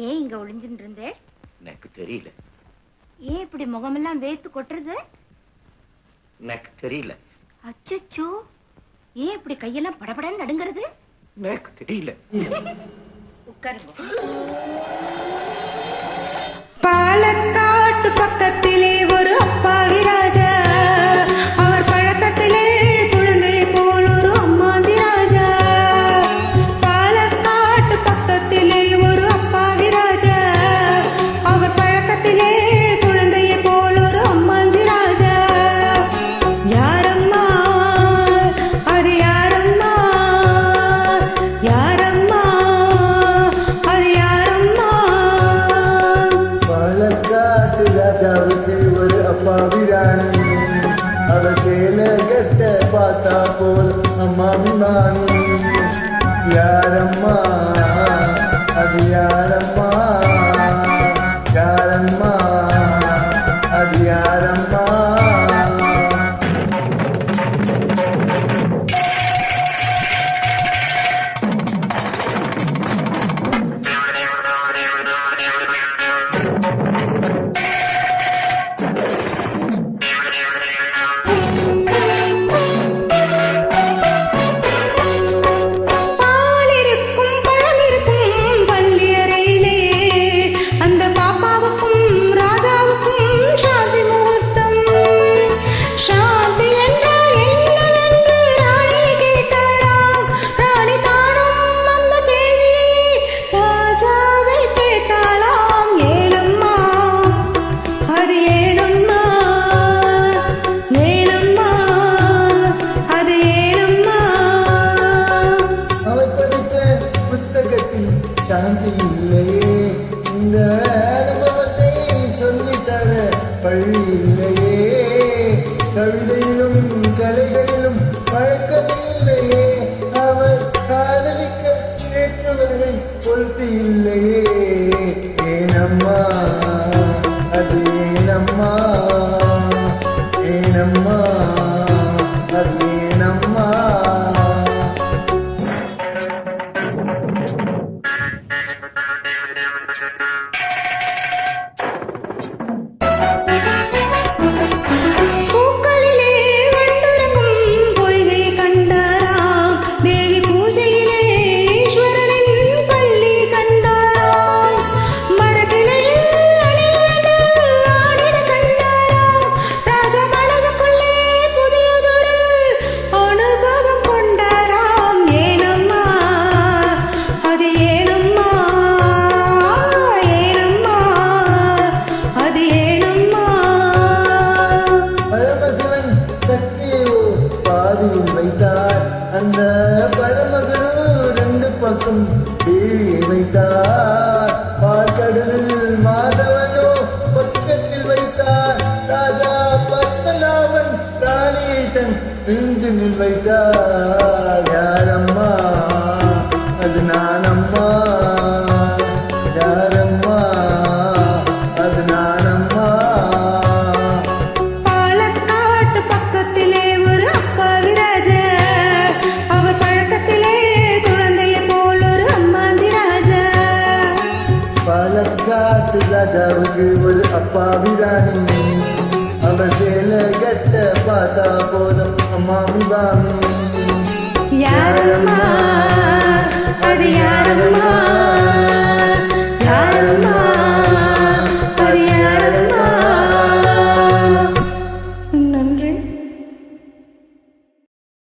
ஏன் இங்க ஒளிஞ்சிட்டு இருந்தே? எனக்கு தெரியல. ஏன் இப்படி முகமெல்லாம் வேத்து கொட்டுறது? எனக்கு தெரியல. அச்சச்சோ, ஏன் இப்படி கையெல்லாம் படபடன்னு நடுங்கிறது? எனக்கு தெரியல. உட்காருங்க. பாலக்காட்டு பக்கத்திலே ஒரு அப்பாவி ராஜா, அவர் பழக்கத்திலே குழந்தை போல் ஒரு அம்மாஞ்சி ராஜா. பாலக்காட்டு பக்கத்திலே ஒரு அப்பாவி ராஜா, அவர் பழக்கத்திலே குழந்தையை போல் ஒரு அம்மாஞ்சி ராஜா. யாரம்மா அது யாரம்மா, யாரம்மா அது யாரம்மா. பாலக்காட்டு ராஜாவுக்கு ஒரு அப்பாவி ராணி, அவ சேல கட்ட பார்த்தா போல் அம்மாவி மாமி. யாரம்மா அது யாரம்மா, யாரம்மா அது யாரம்மா. சாந்தி இல்லையே, இந்த அனுபவத்தை சொல்லித்தர பள்ளி இல்லையே. கவிதையிலும் கலைகளிலும் பழக்கமில்லையே, அவர் காதலிக்க கேட்டவர்களை பொறுத்து இல்லையே. ஏனம்மா அது ஏனம்மா, ஏனம்மா அது ஏனம்மா. பூக்களிலே வண்டுறங்கும் பொய்கை கண்டாராம், தேவி பூஜையிலே ஈஸ்வரனின் பள்ளி கண்டாராம். மரக்கிளையில் அணிந்து ஆடிட கண்டாராம், ராஜா மனதுக்குள்ளே புதியதொரு அனுபவம் கொண்டாராம். ஏனம்மா அது ஏனம்மா, ஏனம்மா அது ஏனம்மா. பரமசிவன் சக்தியை பாதியில் வைத்தார், அந்த பரமகுரு ரெண்டு பக்கம் தேவியை வைத்தார். பார்க்கடலில் மாதவனோ பக்கத்தில் வைத்தார், ராஜா பத்மநாபன் ராணியை தன் நெஞ்சினில் வைத்தார். யாரம்மா அது நானம்மா, யாரம்மா அது நானம்மா. பாலக்காட்டு பக்கத்திலே ஒரு அப்பாவி ராஜா, அவர் பழக்கத்திலே குழந்தையை போல் ஒரு அம்மாஞ்சி ராஜா. பாலக்காட்டு ராஜாவுக்கு ஒரு அப்பாவி ராணி, அவ சேல கட்ட பார்த்தா போதும் அம்மாவி பாமி. யாரம்மா